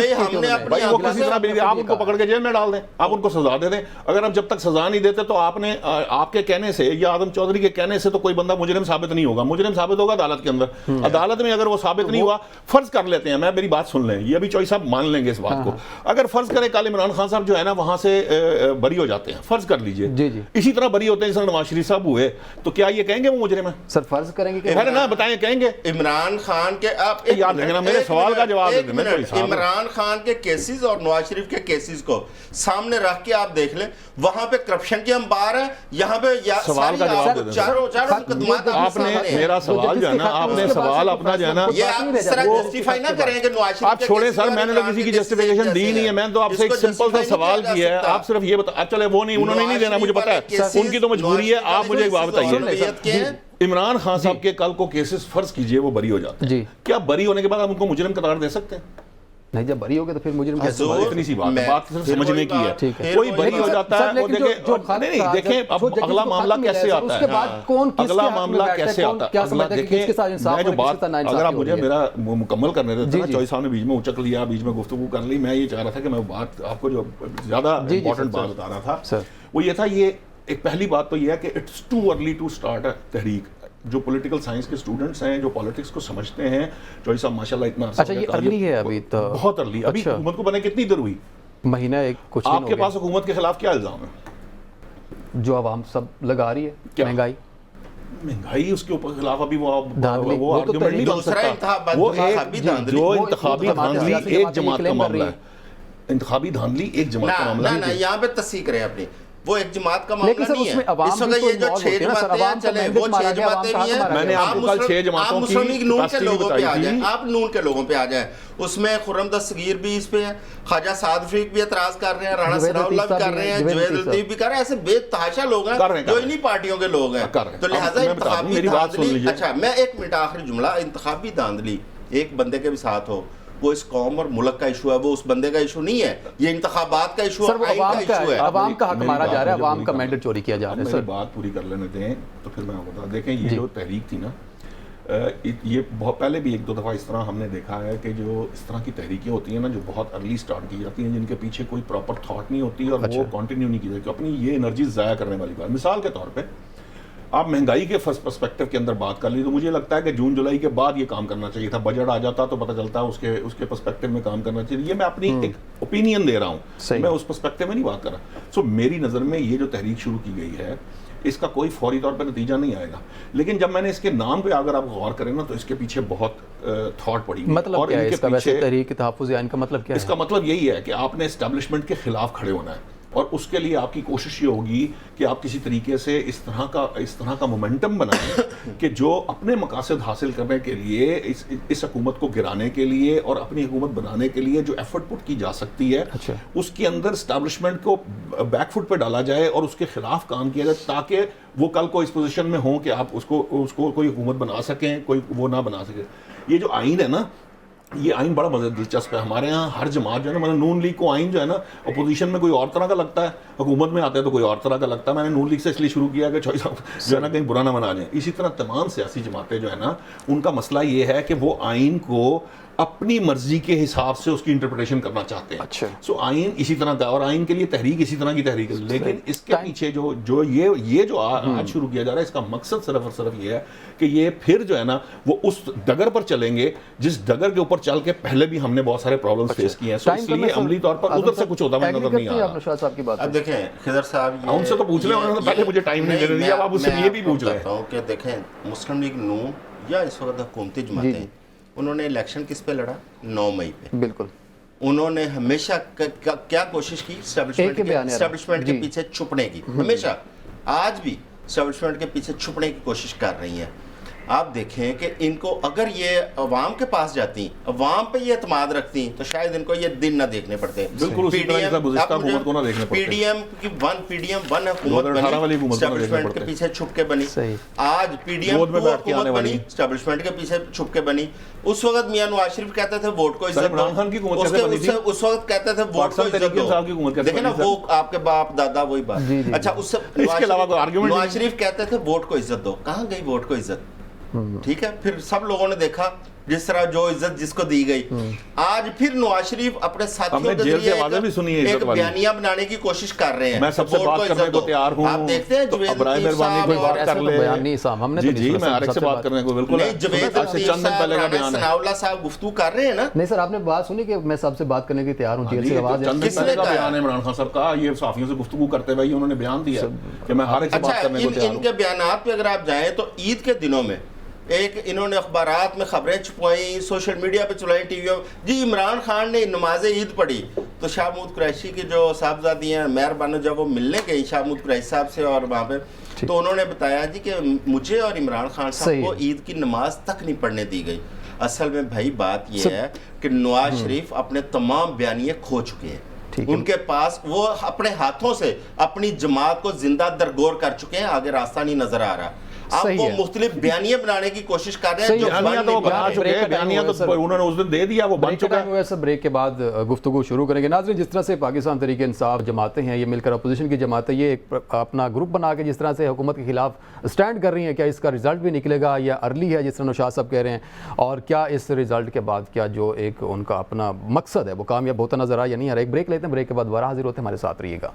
وہ کسی طرح بھی, آپ ان کو پکڑ کے جیل میں ڈال دیں, آپ ان کو سزا دے دیں. اگر آپ جب تک سزا نہیں دیتے تو آپ کے کہنے سے یا اعظم چودھری کے کہنے سے تو کوئی بندہ مجرم ثابت نہیں ہوگا. مجرم ثابت ہوگا عدالت کے اندر. عدالت میں اگر وہ ثابت نہیں ہوا, فرض کر لیتے ہیں, میں میری بات سن لیں, یہ ابھی چوہدری صاحب مان لیں گے اس بات کو, اگر فرض کریں کل عمران خان صاحب جو ہے نا وہاں سے بری ہو جاتے ہیں, فرض کر لیجئے اسی طرح بری ہوتے ہیں جس طرح نواز شریف صاحب ہوئے, تو کیا یہ کہیں گے وہ مجرم ہے؟ سر فرض کریں گے کہ نا بتائیں, کہیں گے عمران خان کے یاد رکھنا میرے سوال کا جواب دے دیں. عمران خان کے کیسز اور نواز شریف کے کیسز کو سامنے رکھ کے آپ دیکھ لیں, وہاں پہ کرپشن کی انبار ہے, یہاں پہ سوال کا جواب دے دیں. آپ نے میرا سوال جو ہے نا, آپ نے سوال اپنا جو ہے نا, جسٹیفائی نہ کریں کہ نواز شریف آپ چھوڑیں سر, میں نے تو کسی کی جسٹیفیکیشن دی نہیں ہے. میں تو آپ سے ایک سمپل سا سوال کیا ہے, آپ صرف یہ بتا, چلے وہ نہیں, انہوں نے نہیں دینا مجھے پتا ہے, ان کی تو مجبوری ہے. آپ مجھے ایک بات بتائیے, عمران خان صاحب کے کل کو کیسز فرض کیجئے وہ بری ہو جاتے ہیں, کیا بری ہونے کے بعد آپ ان کو مجرم قرار دے سکتے ہیں؟ نہیں, جب بری ہو گئے تو پھر مجرم کیسے؟ اتنی سی بات ہے, بات صرف سمجھنے کی ہے. کوئی بری ہو جاتا ہے, نہیں دیکھیں اب اگلا معاملہ کیسے آتا ہے, اگلا معاملہ کیسے آتا ہے. دیکھیں میں جو بات, اگر آپ مجھے میرا مکمل کرنے دیتے نا, چوہدری صاحب نے بیچ میں اچک لیا, بیچ میں گفتگو کر لی, میں یہ چاہ رہا تھا کہ میں بات آپ کو جو زیادہ امپورٹنٹ بات بتا رہا تھا وہ یہ تھا. یہ ایک پہلی بات تو یہ ہے کہ it's too early to start تحریک. جو پولیٹیکل سائنس کے اسٹوڈنٹس ہیں, جو پالیٹکس کو سمجھتے ہیں, چوہی صاحب ماشاء اللہ اتنا عرصہ اچھا یہ ارلی ہے ابھی تو, بہت ارلی. ابھی حکومت کو بنے کتنی دیر ہوئی؟ مہینہ ایک کچھ دن آپ کے پاس حکومت کے خلاف کیا الزام ہے جو عوام سب لگا رہی ہے؟ مہنگائی اس کے اوپر خلاف ابھی وہ تو آرگومنٹ نہیں بن سکتا. وہ جو انتخابی دھاندلی ایک جماعت کا معاملہ ہے, انتخابی دھاندلی ایک جماعت کا معاملہ ہے. یہاں پہ تصحیح کریں اپنی, وہ ایک جماعت کا معاملہ نہیں ہے. اس وقت یہ جو 6 جماعتیں چلیں وہ 6 جماعتیں بھی ہیں. میں نے آپ کو کل 6 جماعتوں کی نون کے کیپیسٹی لوگوں پہ آ بتائی جائیں, تھی. آپ نون کے لوگوں پہ آ جائیں. اس میں خرم دستگیر بھی اس پہ ہے, خواجہ سعد فریق بھی اعتراض کر رہے ہیں, رانا ثناء اللہ بھی کر رہے ہیں, جوید الطیف بھی کر رہے ہیں. ایسے بے تحاشا لوگ ہیں جو انہی پارٹیوں کے لوگ ہیں. تو لہٰذا انتخابی دھاندلی, اچھا میں ایک منٹ آخری جملہ, انتخابی دھاندلی ایک بندے کے بھی ساتھ ہو, وہ اس قوم اور ملک کا ایشو ہے, وہ اس بندے کا ایشو نہیں ہے. یہ انتخابات کا ایشو ہے, آئین کا ایشو ہے. عوام کا حق مارا جا رہا ہے, عوام کا مینڈیٹ چوری کیا جا رہا ہے. میری بات پوری کر لینے دیں تو پھر میں بتا. دیکھیں یہ جو تحریک تھی نا, یہ بہت پہلے بھی 1-2 دفعہ اس طرح ہم نے دیکھا ہے کہ جو اس طرح کی تحریکیں ہوتی ہیں نا, جو بہت ارلی سٹارٹ کی جاتی ہیں, جن کے پیچھے کوئی پراپر تھاٹ نہیں ہوتی اور وہ کنٹینیو نہیں کی جاتی, اپنی یہ انرجی ضائع کرنے والی بات. مثال کے طور پہ آپ مہنگائی کے فرسٹ پرسپیکٹو کے اندر بات کر لی تو مجھے لگتا ہے کہ جون جولائی کے بعد یہ کام کرنا چاہیے تھا. بجٹ آ جاتا تو پتہ چلتا اس کے پرسپیکٹو میں کام کرنا چاہیے. یہ میں اپنی ایک اوپینین دے رہا ہوں, میں اس پرسپیکٹو میں نہیں بات کر رہا. سو میری نظر میں یہ جو تحریک شروع کی گئی ہے اس کا کوئی فوری طور پہ نتیجہ نہیں آئے گا, لیکن جب میں نے اس کے نام پہ اگر آپ غور کریں نا تو اس کے پیچھے بہت تھاٹ پڑی. مطلب کیا ہے اس کا ویسے تحریک تحفظ عین کا مطلب کیا ہے؟ اس کا مطلب یہی ہے کہ آپ نے اسٹیبلشمنٹ کے خلاف کھڑے ہونا ہے, اور اس کے لیے آپ کی کوشش یہ ہوگی کہ آپ کسی طریقے سے اس طرح کا مومنٹم بنائیں کہ جو اپنے مقاصد حاصل کرنے کے لیے اس حکومت کو گرانے کے لیے اور اپنی حکومت بنانے کے لیے جو ایفرٹ پٹ کی جا سکتی ہے اس کے اندر اسٹیبلشمنٹ کو بیک فٹ پہ ڈالا جائے اور اس کے خلاف کام کیا جائے, تاکہ وہ کل کو اس پوزیشن میں ہوں کہ آپ اس کو کوئی حکومت بنا سکیں, کوئی وہ نہ بنا سکے. یہ جو آئین ہے نا, یہ آئین بڑا مزید دلچسپ ہے. ہمارے ہاں ہر جماعت جو ہے نا, میں نے نون لیگ کو آئین جو ہے نا اپوزیشن میں کوئی اور طرح کا لگتا ہے, حکومت میں آتے ہیں تو کوئی اور طرح کا لگتا ہے. میں نے نون لیگ سے اس لیے شروع کیا کہ چوائس جو ہے نا کہیں برا نہ بنا جائیں. اسی طرح تمام سیاسی جماعتیں جو ہے نا, ان کا مسئلہ یہ ہے کہ وہ آئین کو اپنی مرضی کے حساب سے اس کی انٹرپریٹیشن کرنا چاہتے ہیں. اچھا, سو آئین اسی طرح کا, اور آئین کے لیے تحریک اسی طرح کی تحریک ہے. لیکن اس کے پیچھے جو یہ جو آج شروع کیا جا رہا ہے, اس کا مقصد صرف اور صرف یہ ہے کہ یہ پھر جو ہے نا وہ اس ڈگر پر چلیں گے جس ڈگر کے اوپر چل کے پہلے بھی ہم نے بہت سارے پرابلمز فیس کیے ہیں. سو اس لیے عملی طور پر ادھر سے کچھ ہوتا میں نظر نہیں آ رہا. اب دیکھیں خضر صاحب, ان سے تو پوچھ لیں, انہوں نے پہلے مجھے ٹائم نہیں دینے دیا, اب آپ اس سے یہ بھی پوچھ رہے ہیں کہ دیکھیں مسلم لیگ نون یا اس وقت حکومتی جماعتیں, انہوں نے الیکشن کس پہ لڑا؟ 9 مئی پہ. بالکل. انہوں نے ہمیشہ کیا کوشش کی؟ اسٹیبلشمنٹ کے پیچھے چھپنے کی. ہمیشہ, آج بھی اسٹیبلشمنٹ کے پیچھے چھپنے کی کوشش کر رہی ہیں. آپ دیکھیں کہ ان کو اگر یہ عوام کے پاس جاتی, عوام پہ یہ اعتماد رکھتی, تو شاید ان کو یہ دن نہ دیکھنے پڑتے. بالکل اسی طرح سے گزشتہ حکومت کو نہ دیکھنے پڑتے. پی ڈی ایم کی ون حکومت بنی, اسٹیبلشمنٹ کے پیچھے چھپ کے بنی. آج پی ڈی ایم حکومت بنی, اسٹیبلشمنٹ کے پیچھے چھپ کے بنی. اس وقت میاں نواز شریف کہتے تھے ووٹ کو عزت دو, اس وقت کہتے تھے ووٹ کو عزت دو. دیکھیں نا, وہ آپ کے باپ دادا وہی بات. اچھا, اس سے نواز شریف کہتے تھے ووٹ کو عزت دو. کہاں گئی ووٹ کو عزت؟ ٹھیک ہے, پھر سب لوگوں نے دیکھا جس طرح جو عزت جس کو دی گئی. آج پھر نواز شریف اپنے ساتھیوں کے ذریعے ایک بیانیہ بنانے کی کوشش کر رہے ہیں. میں سب سے بات کرنے کو تیار ہوں. آپ دیکھتے ہیں جوید الطیف صاحب, جی میں آرک سے بات کرنے کو بالکل, جوید الطیف صاحب, رانا ثناء اللہ صاحب گفتگو کر رہے ہیں نا. نہیں سر, آپ نے بات سنی کہ میں سب سے بات کرنے کی تیار ہوں. جیل سے آواز چند دن پہلے کا بیان ہے عمران خان صاحب کا, یہ صحافیوں سے گفتگو کرتے ہوئے انہوں نے بیان دیا کہ میں ہر ایک سے بات کرنے کو تیار ہوں. ان کے بیانات پہ اگر آپ جائیں تو عید کے دنوں میں ایک انہوں نے اخبارات میں خبریں چھپوائیں, سوشل میڈیا پہ چلائیں, ٹی ویوں. جی عمران خان نے نماز عید پڑھی تو شاہ محمود قریشی کی جو صاحبزادی ہیں مہر بانو, جب وہ ملنے گئی شاہ محمود قریشی صاحب سے اور وہاں پہ, تو انہوں نے بتایا جی کہ مجھے اور عمران خان صاحب کو عید کی نماز تک نہیں پڑھنے دی گئی. اصل میں بھائی بات یہ ہے کہ نواز شریف اپنے تمام بیانیے کھو چکے ہیں. ان کے پاس وہ اپنے ہاتھوں سے اپنی جماعت کو زندہ درگور کر چکے ہیں, آگے راستہ نہیں نظر آ رہا. آپ وہ مختلف بیانیے بنانے کی کوشش کر رہے ہیں جو بیانیہ تو انہوں نے اس دن دے دیا, وہ بن چکا ہے. ایسا بریک کے بعد گفتگو شروع کریں گے. ناظرین, جس طرح سے پاکستان تحریک انصاف جماعتیں ہیں, یہ مل کر اپوزیشن کی جماعتیں, یہ ایک اپنا گروپ بنا کے جس طرح سے حکومت کے خلاف سٹینڈ کر رہی ہیں, کیا اس کا رزلٹ بھی نکلے گا یا ارلی ہے جس طرح نوشاد صاحب کہہ رہے ہیں, اور کیا اس رزلٹ کے بعد کیا جو ایک ان کا اپنا مقصد ہے وہ کامیاب ہوتا نظر آ یا نہیں آ رہا؟ ایک بریک لیتے ہیں, بریک کے بعد دوبارہ حاضر ہوتے ہیں, ہمارے ساتھ رہیے گا.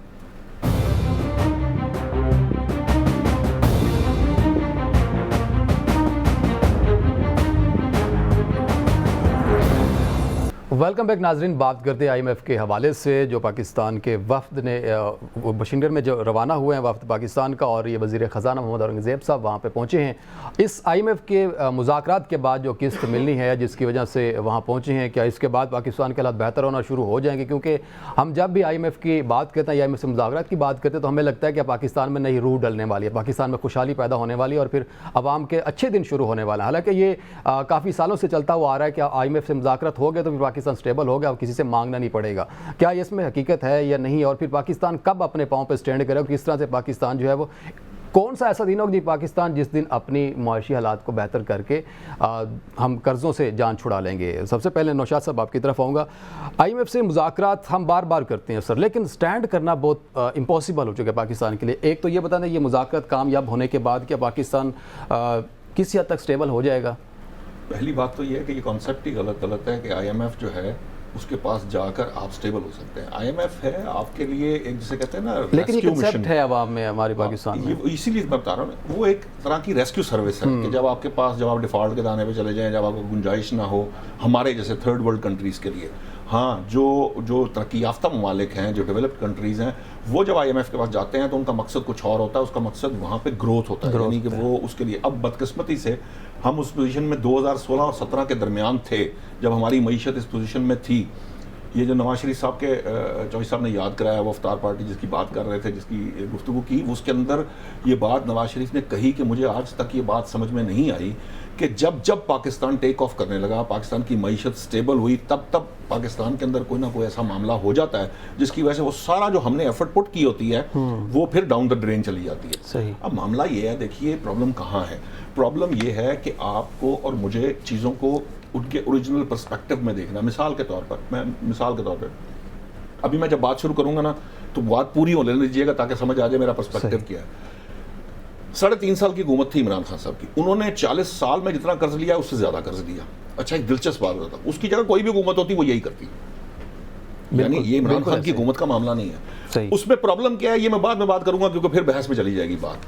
ویلکم بیک ناظرین. بات کرتے ہیں IMF کے حوالے سے جو پاکستان کے وفد نے واشنگٹن میں جو روانہ ہوئے ہیں وفد پاکستان کا, اور یہ وزیر خزانہ محمد اورنگزیب صاحب وہاں پہ پہنچے ہیں. اس IMF کے مذاکرات کے بعد جو قسط ملنی ہے جس کی وجہ سے وہاں پہنچے ہیں, کیا اس کے بعد پاکستان کے حالات بہتر ہونا شروع ہو جائیں گے؟ کیونکہ ہم جب بھی IMF کی بات کرتے ہیں, IMF سے مذاکرات کی بات کرتے ہیں, تو ہمیں لگتا ہے کہ پاکستان میں نئی روح ڈلنے والی ہے, پاکستان میں خوشحالی پیدا ہونے والی ہے اور پھر عوام کے اچھے دن شروع ہونے والا ہے. حالانکہ یہ کافی سالوں سے چلتا ہوا آ رہا ہے کہ IMF سے مذاکرات ہو گئے تو پھر پاکستان سٹیبل ہو گیا, اب کسی سے مانگنا نہیں پڑے گا. کیا اس میں حقیقت ہے یا نہیں, اور پھر پاکستان کب اپنے پاؤں پہ سٹینڈ کرے, اور کس طرح سے پاکستان جو ہے وہ کون سا ایسا دن ہوگا پاکستان جس دن اپنی معاشی حالات کو بہتر کر کے ہم قرضوں سے جان چھڑا لیں گے؟ سب سے پہلے نوشاد صاحب آپ کی طرف آؤں گا. IMF سے مذاکرات ہم بار بار کرتے ہیں سر, لیکن سٹینڈ کرنا بہت امپاسبل ہو چکا ہے پاکستان کے لیے. ایک تو یہ بتا دیں, یہ مذاکرات کامیاب ہونے کے بعد کیا پاکستان کسی حد تک سٹیبل ہو جائے گا؟ پہلی بات تو یہ ہے کہ یہ کانسیپٹ ہی غلط ہے کہ IMF جو ہے اس کے پاس جا کر آپ سٹیبل ہو سکتے ہیں. IMF ہے آپ کے لیے ایک جسے کہتے ہیں نا, لیکن یہ کنسیپٹ ہے عوام میں ہمارے پاکستان میں, اسی لیے میں بتا رہا ہوں وہ ایک طرح کی ریسکیو سروس ہے کہ جب آپ کے پاس, جب آپ ڈیفالٹ کے دانے پہ چلے جائیں, جب آپ کو گنجائش نہ ہو ہمارے جیسے تھرڈ ورلڈ کنٹریز کے لیے. ہاں, جو ترقی یافتہ ممالک ہیں, جو ڈیولپڈ کنٹریز ہیں, وہ جب IMF کے پاس جاتے ہیں تو ان کا مقصد کچھ اور ہوتا ہے. اس کا مقصد وہاں پہ گروتھ ہوتا ہے, یعنی کہ وہ اس کے لیے. اب بدقسمتی سے ہم اس پوزیشن میں 2016 اور 17 کے درمیان تھے جب ہماری معیشت اس پوزیشن میں تھی. یہ جو نواز شریف صاحب کے چوہدری صاحب نے یاد کرایا, وہ افطار پارٹی جس کی بات کر رہے تھے, جس کی گفتگو کی, اس کے اندر یہ بات نواز شریف نے کہی کہ مجھے آج تک یہ بات سمجھ میں نہیں آئی کہ جب پاکستان ٹیک آف کرنے لگا, پاکستان کی معیشت سٹیبل ہوئی, تب پاکستان کے اندر کوئی نہ کوئی ایسا معاملہ ہو جاتا ہے جس کی وجہ سے وہ سارا جو ہم نے ایفرٹ پٹ کی ہوتی ہے وہ پھر ڈاؤن دا ڈرین چلی جاتی ہے. صحیح. اب معاملہ یہ ہے, دیکھیے پرابلم کہاں ہے. پرابلم یہ ہے کہ آپ کو اور مجھے چیزوں کو ان کے اوریجنل پرسپیکٹو میں دیکھنا. مثال کے طور پر ابھی میں جب بات شروع کروں گا نا تو بات پوری ہو لینے دیجیے گا تاکہ سمجھ آ جائے میرا پرسپیکٹو کیا ہے. 3.5 سال کی حکومت تھی عمران خان صاحب کی, انہوں نے 40 سال میں جتنا قرض لیا اس سے زیادہ قرض لیا. اچھا, ایک دلچسپ بات ہوتا, اس کی جگہ کوئی بھی حکومت ہوتی وہ یہی کرتی, یعنی یہ عمران خان کی حکومت کا معاملہ نہیں ہے. اس میں پرابلم کیا ہے یہ میں بعد میں بات کروں گا کیونکہ پھر بحث میں چلی جائے گی بات.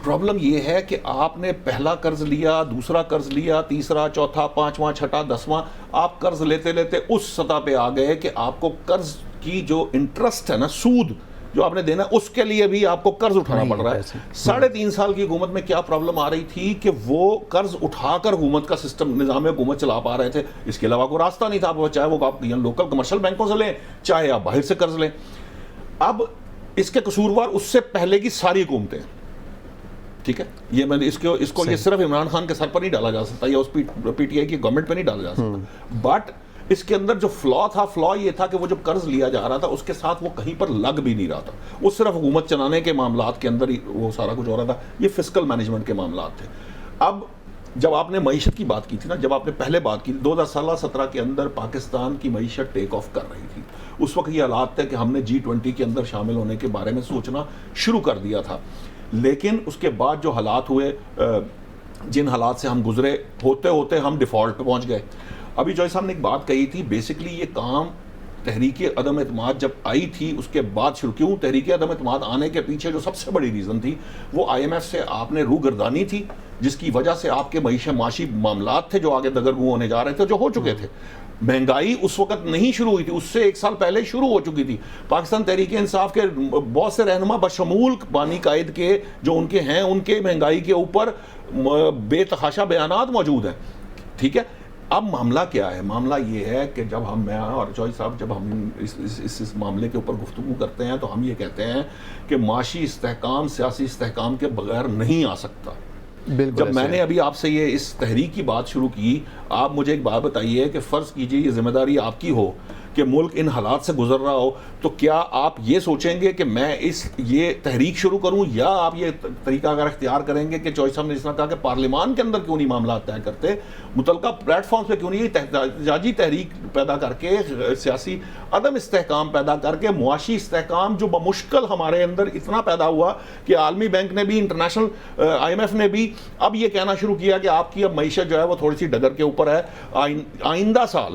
پرابلم یہ ہے کہ آپ نے پہلا قرض لیا, دوسرا قرض لیا, تیسرا, چوتھا, پانچواں, چھٹا, 10واں, آپ قرض لیتے لیتے اس سطح پہ آ گئے کہ آپ کو قرض کی جو انٹرسٹ ہے نا, سود جو آپ نے دینا ہے, اس کے لیے بھی آپ کو قرض اٹھانا پڑ رہا ہے. 3.5 سال کی حکومت میں کیا پرابلم آ رہی تھی کہ وہ قرض اٹھا کر حکومت کا سسٹم, نظام حکومت چلا پا رہے تھے. اس کے علاوہ کوئی راستہ نہیں تھا, چاہے وہ آپ لوکل کمرشل بینکوں سے لیں, چاہے آپ باہر سے قرض لیں. اب اس کے قصوروار اس سے پہلے کی ساری حکومتیں, ٹھیک ہے, یہ میں اس کو یہ صرف عمران خان کے سر پر نہیں ڈالا جا سکتا یا اس PTI کی گورنمنٹ پہ نہیں ڈالا جا سکتا. بٹ اس کے اندر جو فلا یہ تھا کہ وہ جو قرض لیا جا رہا تھا اس کے ساتھ وہ کہیں پر لگ بھی نہیں رہا تھا. وہ صرف حکومت چلانے کے معاملات کے اندر ہی وہ سارا کچھ ہو رہا تھا. یہ فسکل مینجمنٹ کے معاملات تھے. اب جب آپ نے معیشت کی بات کی تھی نا, جب آپ نے پہلے بات کی 2016-17 کے اندر پاکستان کی معیشت ٹیک آف کر رہی تھی, اس وقت یہ حالات تھے کہ ہم نے G20 کے اندر شامل ہونے کے بارے میں سوچنا شروع کر دیا تھا. لیکن اس کے بعد جو حالات ہوئے, جن حالات سے ہم گزرے, ہوتے ہوتے ہم ڈیفالٹ پہ پہنچ گئے. ابھی جوئی صاحب نے ایک بات کہی تھی, بیسکلی یہ کام تحریک عدم اعتماد جب آئی تھی اس کے بعد شروع. کیوں تحریک عدم اعتماد آنے کے پیچھے جو سب سے بڑی ریزن تھی وہ IMF سے آپ نے روگردانی تھی, جس کی وجہ سے آپ کے معاشی معاملات تھے جو آگے دگرگوں ہونے جا رہے تھے, جو ہو چکے تھے. مہنگائی اس وقت نہیں شروع ہوئی تھی, اس سے 1 سال پہلے شروع ہو چکی تھی. پاکستان تحریک انصاف کے بہت سے رہنما بشمول بانی قائد کے جو ان کے ہیں, ان کے مہنگائی کے اوپر بے تحاشا بیانات موجود ہیں. ٹھیک ہے, اب معاملہ کیا ہے؟ معاملہ یہ ہے کہ جب میں اور جوئی صاحب جب ہم اس معاملے کے اوپر گفتگو کرتے ہیں تو ہم یہ کہتے ہیں کہ معاشی استحکام سیاسی استحکام کے بغیر نہیں آ سکتا. جب میں نے ابھی آپ سے یہ اس تحریک کی بات شروع کی, آپ مجھے ایک بات بتائیے کہ فرض کیجئے یہ ذمہ داری آپ کی ہو کہ ملک ان حالات سے گزر رہا ہو, تو کیا آپ یہ سوچیں گے کہ میں یہ تحریک شروع کروں, یا آپ یہ طریقہ اگر اختیار کریں گے کہ چوہدری صاحب نے جس طرح کہا کہ پارلیمان کے اندر کیوں نہیں معاملات طے کرتے, متعلقہ پلیٹ فارم پہ کیوں نہیں احتجاجی تحریک پیدا کر کے, سیاسی عدم استحکام پیدا کر کے, معاشی استحکام جو بمشکل ہمارے اندر اتنا پیدا ہوا کہ عالمی بینک نے بھی, انٹرنیشنل IMF نے بھی اب یہ کہنا شروع کیا کہ آپ کی اب معیشت جو ہے وہ تھوڑی سی ڈگر کے اوپر ہے. آئندہ سال,